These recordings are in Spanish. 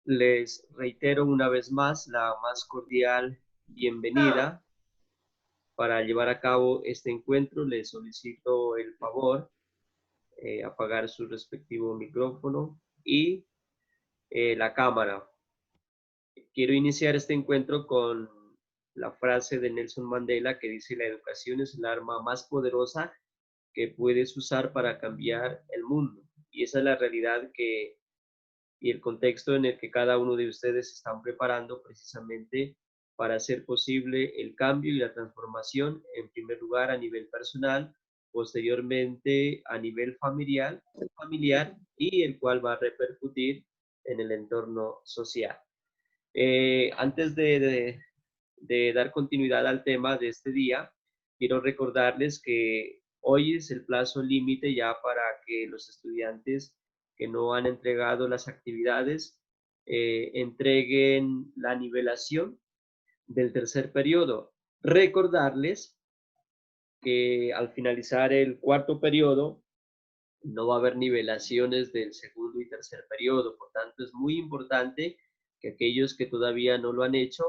Les reitero una vez más la más cordial bienvenida. Para llevar a cabo este encuentro les solicito el favor apagar su respectivo micrófono y la cámara. Quiero iniciar este encuentro con la frase de Nelson Mandela que dice: la educación es el arma más poderosa que puedes usar para cambiar el mundo. Y esa es la realidad y el contexto en el que cada uno de ustedes se están preparando precisamente para hacer posible el cambio y la transformación, en primer lugar a nivel personal, posteriormente a nivel familiar y el cual va a repercutir en el entorno social. Antes de dar continuidad al tema de este día, quiero recordarles que hoy es el plazo límite ya para que los estudiantes que no han entregado las actividades entreguen la nivelación del tercer periodo. Recordarles que al finalizar el cuarto periodo no va a haber nivelaciones del segundo y tercer periodo. Por tanto, es muy importante que aquellos que todavía no lo han hecho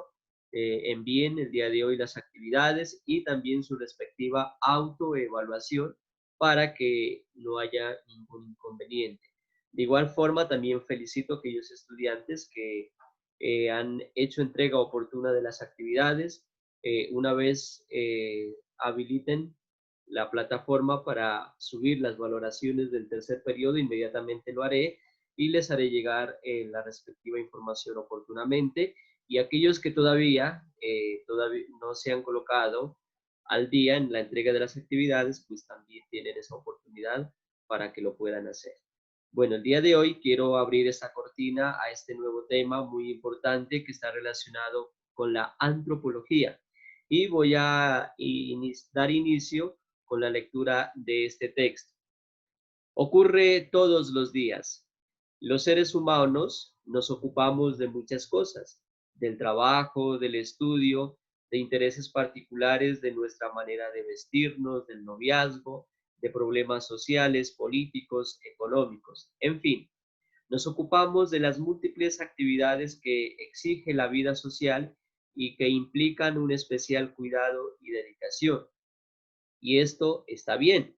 envíen el día de hoy las actividades y también su respectiva autoevaluación para que no haya ningún inconveniente. De igual forma, también felicito a aquellos estudiantes que han hecho entrega oportuna de las actividades. Una vez habiliten la plataforma para subir las valoraciones del tercer periodo, inmediatamente lo haré y les haré llegar la respectiva información oportunamente. Y aquellos que todavía no se han colocado al día en la entrega de las actividades, pues también tienen esa oportunidad para que lo puedan hacer. Bueno, el día de hoy quiero abrir esta cortina a este nuevo tema muy importante que está relacionado con la antropología. Y voy a dar inicio con la lectura de este texto. Ocurre todos los días. Los seres humanos nos ocupamos de muchas cosas, del trabajo, del estudio, de intereses particulares, de nuestra manera de vestirnos, del noviazgo, de problemas sociales, políticos, económicos, en fin, nos ocupamos de las múltiples actividades que exige la vida social y que implican un especial cuidado y dedicación. Y esto está bien,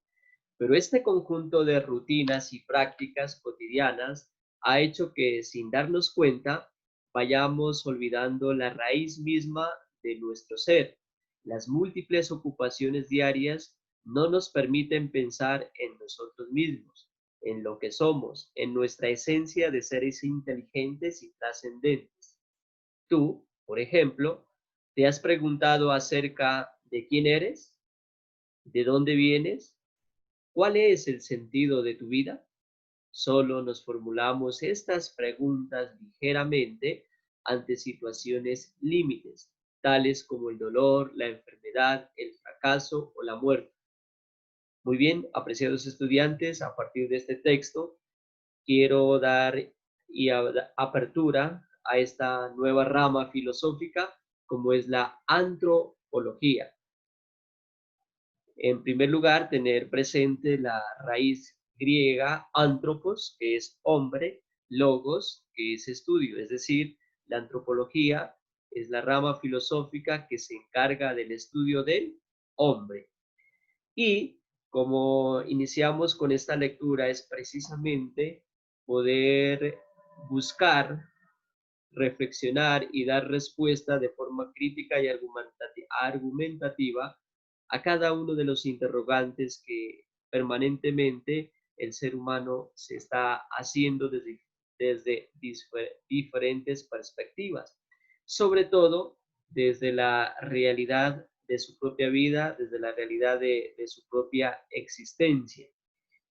pero este conjunto de rutinas y prácticas cotidianas ha hecho que, sin darnos cuenta, vayamos olvidando la raíz misma de nuestro ser. Las múltiples ocupaciones diarias no nos permiten pensar en nosotros mismos, en lo que somos, en nuestra esencia de seres inteligentes y trascendentes. Tú, por ejemplo, ¿te has preguntado acerca de quién eres? ¿De dónde vienes? ¿Cuál es el sentido de tu vida? Solo nos formulamos estas preguntas ligeramente ante situaciones límites, tales como el dolor, la enfermedad, el fracaso o la muerte. Muy bien, apreciados estudiantes, a partir de este texto quiero dar apertura a esta nueva rama filosófica como es la antropología. En primer lugar, tener presente la raíz griega antropos, que es hombre, logos, que es estudio, es decir, la antropología es la rama filosófica que se encarga del estudio del hombre. Y como iniciamos con esta lectura es precisamente poder buscar, reflexionar y dar respuesta de forma crítica y argumentativa a cada uno de los interrogantes que permanentemente el ser humano se está haciendo desde diferentes perspectivas, sobre todo desde la realidad de su propia vida, desde la realidad de su propia existencia.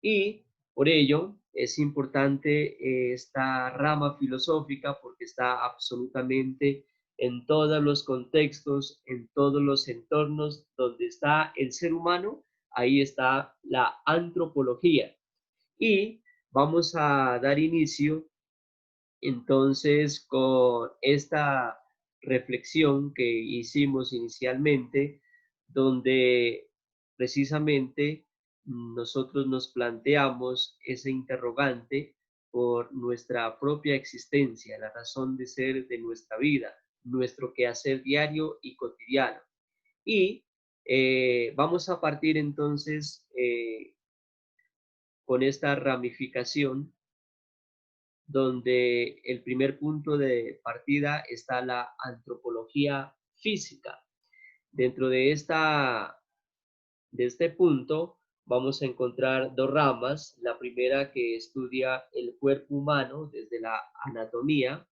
Y por ello es importante esta rama filosófica porque está absolutamente en todos los contextos, en todos los entornos donde está el ser humano, ahí está la antropología. Y vamos a dar inicio entonces con esta reflexión que hicimos inicialmente, donde precisamente nosotros nos planteamos ese interrogante por nuestra propia existencia, la razón de ser de nuestra vida, nuestro quehacer diario y cotidiano. Y vamos a partir entonces con esta ramificación donde el primer punto de partida está la antropología física. Dentro de este punto vamos a encontrar dos ramas. La primera que estudia el cuerpo humano desde la anatomía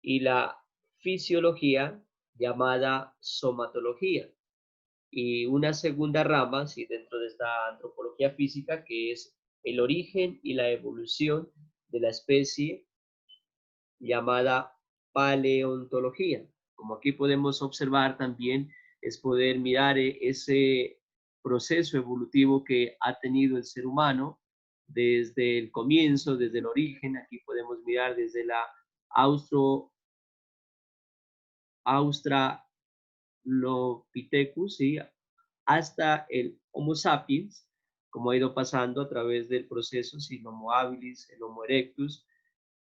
y la fisiología llamada somatología. Y una segunda rama, sí, dentro de esta antropología física, que es el origen y la evolución de la especie llamada paleontología. Como aquí podemos observar también, es poder mirar ese proceso evolutivo que ha tenido el ser humano desde el comienzo, desde el origen. Aquí podemos mirar desde la austro, Australopithecus, ¿sí? Hasta el Homo sapiens, como ha ido pasando a través del proceso, ¿sí? El Homo habilis, el Homo erectus,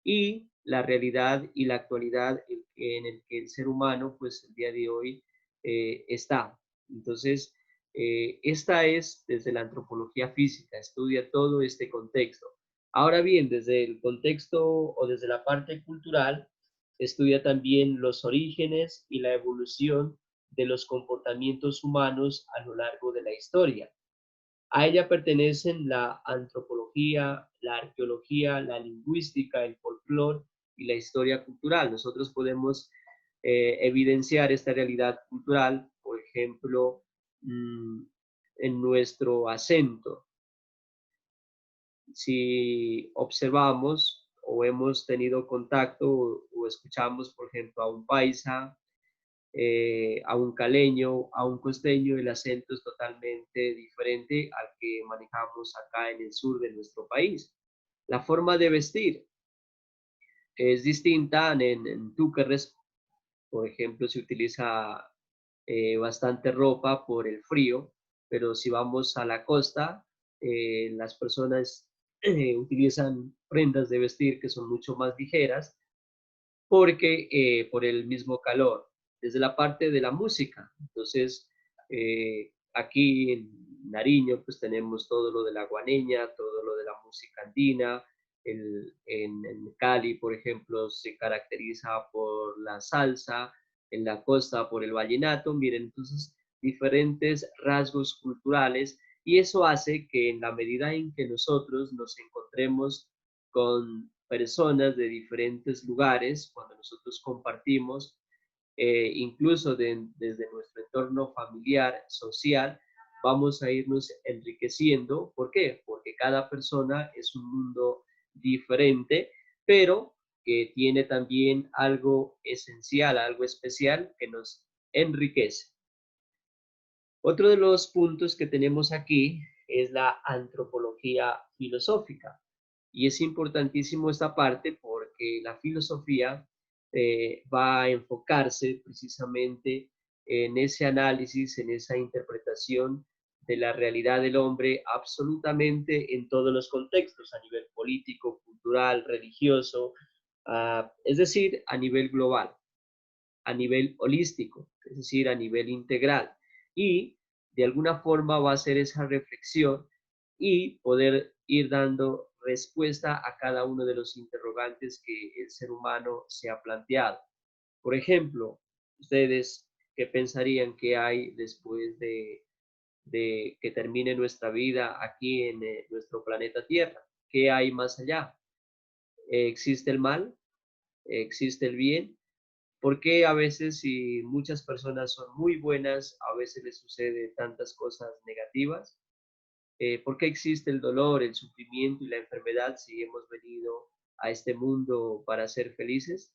y la realidad y la actualidad en el que el ser humano, pues el día de hoy está. Entonces, esta es desde la antropología física, estudia todo este contexto. Ahora bien, desde el contexto o desde la parte cultural, estudia también los orígenes y la evolución de los comportamientos humanos a lo largo de la historia. A ella pertenecen la antropología, la arqueología, la lingüística, el folclore y la historia cultural. Nosotros podemos evidenciar esta realidad cultural, por ejemplo, mm, en nuestro acento. Si observamos o hemos tenido contacto o escuchamos, por ejemplo, a un paisa, a un caleño, a un costeño, el acento es totalmente diferente al que manejamos acá en el sur de nuestro país. La forma de vestir es distinta en Túquerres, por ejemplo, se utiliza bastante ropa por el frío, pero si vamos a la costa, las personas utilizan prendas de vestir que son mucho más ligeras porque por el mismo calor, desde la parte de la música. Entonces, aquí en Nariño, pues tenemos todo lo de la guaneña, todo lo de la música andina. En Cali, por ejemplo, se caracteriza por la salsa, en la costa por el vallenato. Miren, entonces, diferentes rasgos culturales y eso hace que en la medida en que nosotros nos encontremos con personas de diferentes lugares, cuando nosotros compartimos, incluso desde nuestro entorno familiar, social, vamos a irnos enriqueciendo. ¿Por qué? Porque cada persona es un mundo diferente, pero que tiene también algo esencial, algo especial que nos enriquece. Otro de los puntos que tenemos aquí es la antropología filosófica. Y es importantísimo esta parte porque la filosofía va a enfocarse precisamente en ese análisis, en esa interpretación de la realidad del hombre absolutamente en todos los contextos, a nivel político, cultural, religioso, es decir, a nivel global, a nivel holístico, es decir, a nivel integral. Y de alguna forma va a ser esa reflexión y poder ir dando respuesta a cada uno de los interrogantes que el ser humano se ha planteado. Por ejemplo, ustedes, ¿qué pensarían que hay después de que termine nuestra vida aquí en nuestro planeta Tierra? ¿Qué hay más allá? ¿Existe el mal? ¿Existe el bien? ¿Por qué a veces si muchas personas son muy buenas, a veces les sucede tantas cosas negativas? ¿Por qué existe el dolor, el sufrimiento y la enfermedad si hemos venido a este mundo para ser felices?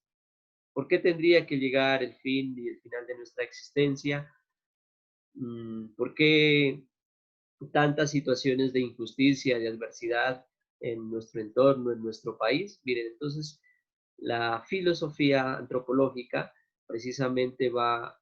¿Por qué tendría que llegar el fin y el final de nuestra existencia? ¿Por qué tantas situaciones de injusticia, de adversidad en nuestro entorno, en nuestro país? Miren, entonces la filosofía antropológica precisamente va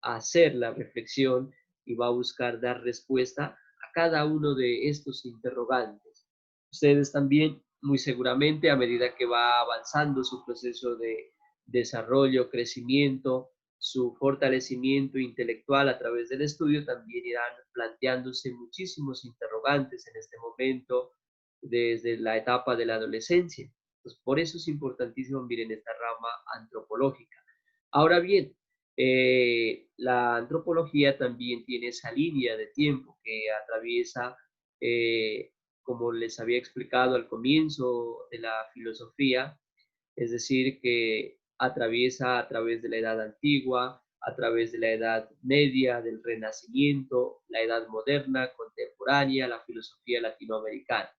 a hacer la reflexión y va a buscar dar respuesta a cada uno de estos interrogantes. Ustedes también, muy seguramente, a medida que va avanzando su proceso de desarrollo, crecimiento, su fortalecimiento intelectual a través del estudio, también irán planteándose muchísimos interrogantes en este momento, desde la etapa de la adolescencia. Pues por eso es importantísimo, miren, esta rama antropológica. Ahora bien, la antropología también tiene esa línea de tiempo que atraviesa, como les había explicado al comienzo de la filosofía, es decir, que atraviesa a través de la Edad Antigua, a través de la Edad Media, del Renacimiento, la Edad Moderna, contemporánea, la filosofía latinoamericana.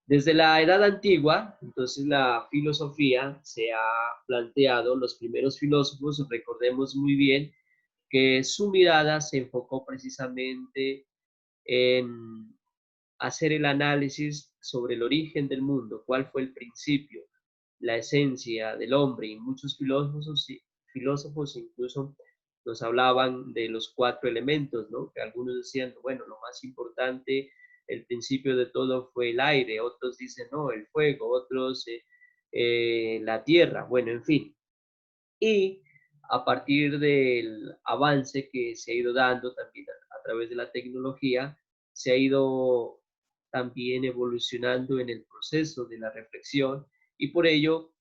Desde la Edad Antigua, entonces la filosofía se ha planteado, los primeros filósofos, recordemos muy bien, que su mirada se enfocó precisamente en hacer el análisis sobre el origen del mundo, cuál fue el principio, la esencia del hombre, y muchos filósofos incluso nos hablaban de los cuatro elementos, ¿no? Que algunos decían, bueno, lo más importante, el principio de todo fue el aire, otros dicen, no, el fuego, otros la tierra, bueno, en fin. Y a partir del avance que se ha ido dando también a través de la tecnología, se ha ido también evolucionando en el proceso de la reflexión, y por ello,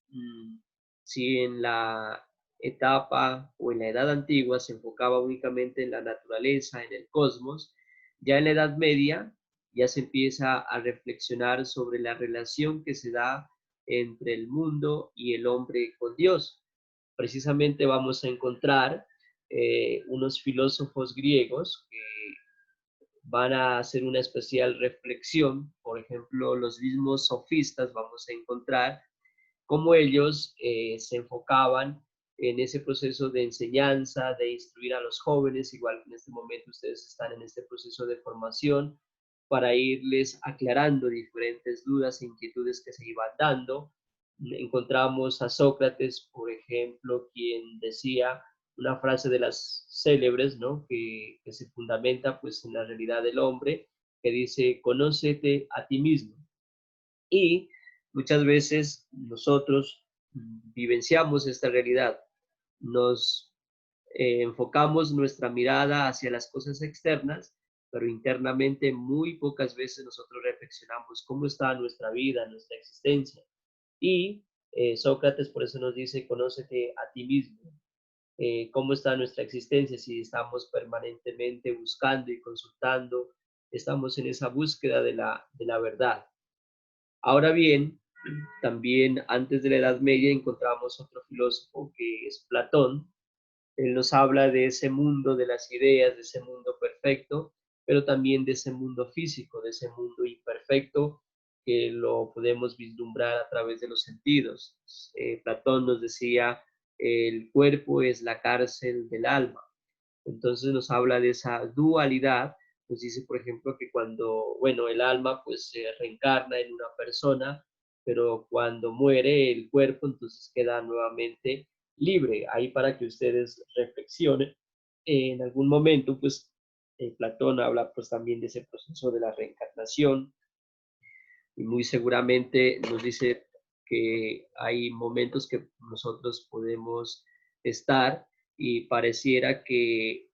si en la etapa o en la edad antigua se enfocaba únicamente en la naturaleza, en el cosmos, ya en la Edad Media ya se empieza a reflexionar sobre la relación que se da entre el mundo y el hombre con Dios. Precisamente vamos a encontrar unos filósofos griegos que van a hacer una especial reflexión. Por ejemplo, los mismos sofistas, vamos a encontrar cómo ellos se enfocaban en ese proceso de enseñanza, de instruir a los jóvenes, igual que en este momento ustedes están en este proceso de formación, para irles aclarando diferentes dudas e inquietudes que se iban dando. Encontramos a Sócrates, por ejemplo, quien decía una frase de las célebres, ¿no? Que se fundamenta pues en la realidad del hombre, que dice, conócete a ti mismo. Y muchas veces nosotros vivenciamos esta realidad, nos enfocamos nuestra mirada hacia las cosas externas, pero internamente muy pocas veces nosotros reflexionamos cómo está nuestra vida, nuestra existencia. Y Sócrates por eso nos dice, conócete a ti mismo. Cómo está nuestra existencia, si estamos permanentemente buscando y consultando, estamos en esa búsqueda de la verdad. Ahora bien, también antes de la Edad Media encontramos otro filósofo que es Platón. Él nos habla de ese mundo de las ideas, de ese mundo perfecto, pero también de ese mundo físico, de ese mundo imperfecto que lo podemos vislumbrar a través de los sentidos. Platón nos decía, el cuerpo es la cárcel del alma. Entonces nos habla de esa dualidad. Nos dice, por ejemplo, que cuando, bueno, el alma pues se reencarna en una persona, pero cuando muere el cuerpo, entonces queda nuevamente libre. Ahí para que ustedes reflexionen. En algún momento, pues, Platón habla pues también de ese proceso de la reencarnación, y muy seguramente nos dice que hay momentos que nosotros podemos estar y pareciera que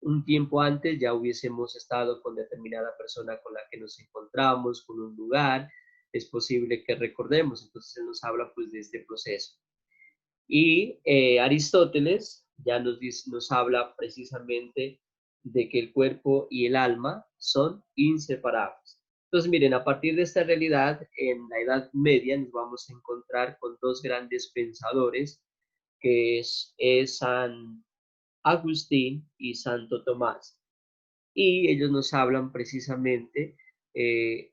un tiempo antes ya hubiésemos estado con determinada persona con la que nos encontramos, con un lugar, es posible que recordemos. Entonces él nos habla pues de este proceso. Y Aristóteles ya nos habla precisamente de que el cuerpo y el alma son inseparables. Entonces, miren, a partir de esta realidad, en la Edad Media nos vamos a encontrar con dos grandes pensadores, que es San Agustín y Santo Tomás. Y ellos nos hablan precisamente de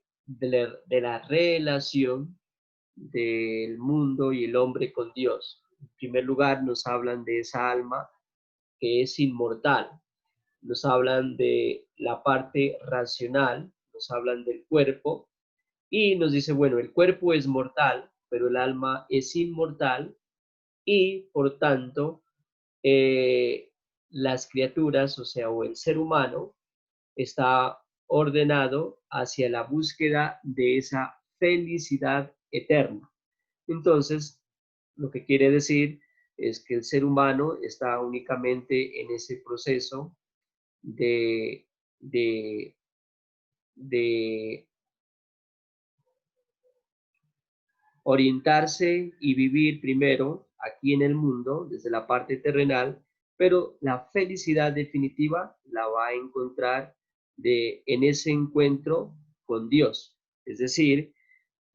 la relación del mundo y el hombre con Dios. En primer lugar, nos hablan de esa alma que es inmortal, nos hablan de la parte racional, nos hablan del cuerpo y nos dice, bueno, el cuerpo es mortal, pero el alma es inmortal y por tanto las criaturas, o sea, o el ser humano, está ordenado hacia la búsqueda de esa felicidad eterna. Entonces, lo que quiere decir es que el ser humano está únicamente en ese proceso de, de, de orientarse y vivir primero aquí en el mundo, desde la parte terrenal, pero la felicidad definitiva la va a encontrar en ese encuentro con Dios. Es decir,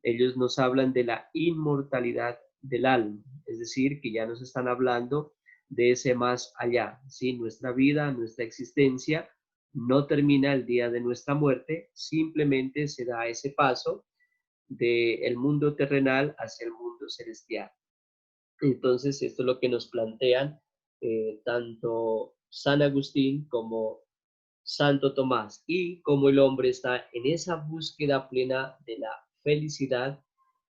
ellos nos hablan de la inmortalidad del alma, es decir, que ya nos están hablando de ese más allá, ¿sí? Nuestra vida, nuestra existencia no termina el día de nuestra muerte, simplemente se da ese paso del mundo terrenal hacia el mundo celestial. Entonces, esto es lo que nos plantean tanto San Agustín como Santo Tomás, y como el hombre está en esa búsqueda plena de la felicidad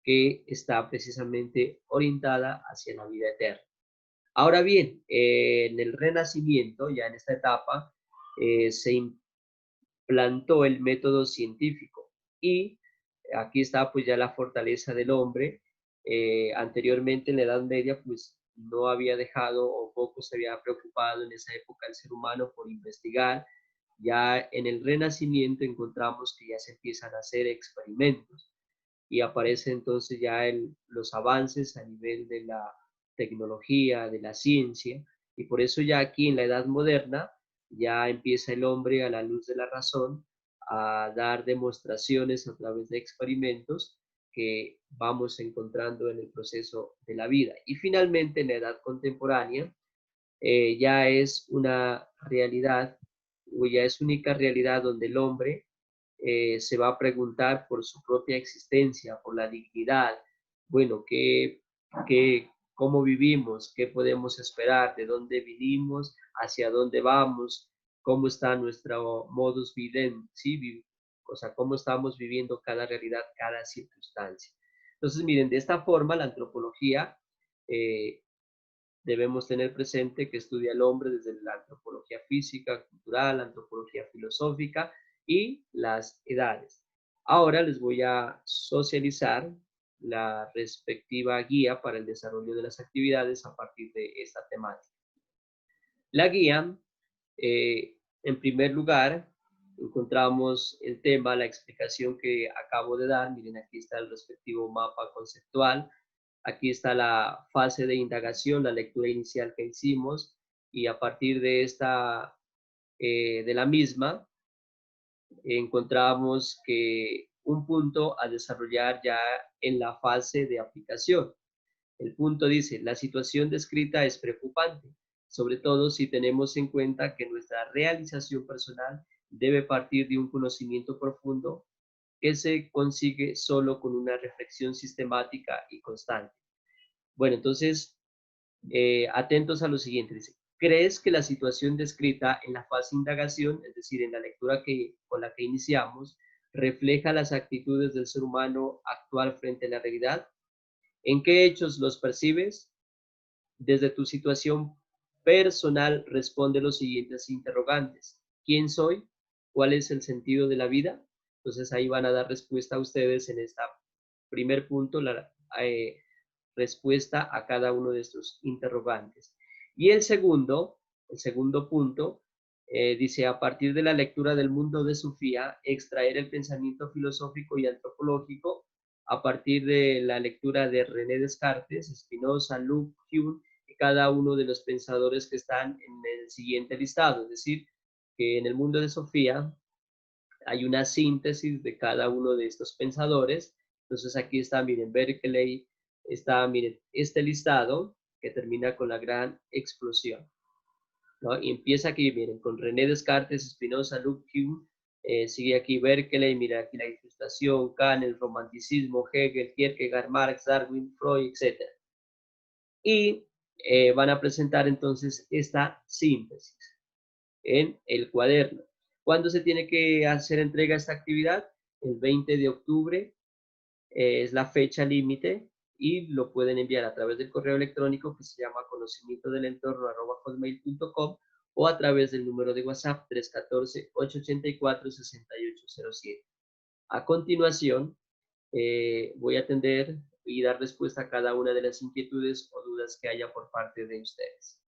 que está precisamente orientada hacia la vida eterna. Ahora bien, en el Renacimiento, ya en esta etapa, se implantó el método científico y aquí está pues ya la fortaleza del hombre. Anteriormente en la Edad Media pues no había dejado o poco se había preocupado en esa época el ser humano por investigar. Ya en el Renacimiento encontramos que ya se empiezan a hacer experimentos y aparece entonces ya los avances a nivel de la tecnología, de la ciencia, y por eso ya aquí en la Edad Moderna ya empieza el hombre a la luz de la razón a dar demostraciones a través de experimentos que vamos encontrando en el proceso de la vida. Y finalmente en la edad contemporánea ya es una realidad, o ya es única realidad donde el hombre se va a preguntar por su propia existencia, por la dignidad, bueno, cómo vivimos, qué podemos esperar, de dónde vinimos, hacia dónde vamos, cómo está nuestro modus vivendi, ¿sí? O sea, cómo estamos viviendo cada realidad, cada circunstancia. Entonces, miren, de esta forma la antropología eh, debemos tener presente que estudia al hombre desde la antropología física, cultural, antropología filosófica y las edades. Ahora les voy a socializar la respectiva guía para el desarrollo de las actividades a partir de esta temática. La guía, en primer lugar, encontramos el tema, la explicación que acabo de dar. Miren, aquí está el respectivo mapa conceptual. Aquí está la fase de indagación, la lectura inicial que hicimos, y a partir de de la misma, encontramos que un punto a desarrollar ya en la fase de aplicación. El punto dice, la situación descrita es preocupante, sobre todo si tenemos en cuenta que nuestra realización personal debe partir de un conocimiento profundo que se consigue solo con una reflexión sistemática y constante. Bueno, entonces, atentos a lo siguiente. Dice, ¿crees que la situación descrita en la fase de indagación, es decir, en la lectura con la que iniciamos, refleja las actitudes del ser humano actual frente a la realidad? ¿En qué hechos los percibes? Desde tu situación personal responde los siguientes interrogantes. ¿Quién soy? ¿Cuál es el sentido de la vida? Entonces ahí van a dar respuesta a ustedes en este primer punto, la respuesta a cada uno de estos interrogantes. Y el segundo punto, dice, a partir de la lectura del mundo de Sofía, extraer el pensamiento filosófico y antropológico a partir de la lectura de René Descartes, Spinoza, Luke, Hume y cada uno de los pensadores que están en el siguiente listado. Es decir, que en el mundo de Sofía hay una síntesis de cada uno de estos pensadores. Entonces aquí está, miren, Berkeley, está, miren, este listado que termina con la gran explosión, ¿no? Y empieza aquí, miren, con René Descartes, Spinoza, Luke, Hume, sigue aquí Berkeley, mira aquí la Ilustración, Kant, el Romanticismo, Hegel, Kierkegaard, Marx, Darwin, Freud, etc. Y van a presentar entonces esta síntesis en el cuaderno. ¿Cuándo se tiene que hacer entrega a esta actividad? El 20 de octubre es la fecha límite y lo pueden enviar a través del correo electrónico que se llama conocimiento del entorno @hotmail.com o a través del número de WhatsApp 314-884-6807. A continuación, voy a atender y dar respuesta a cada una de las inquietudes o dudas que haya por parte de ustedes.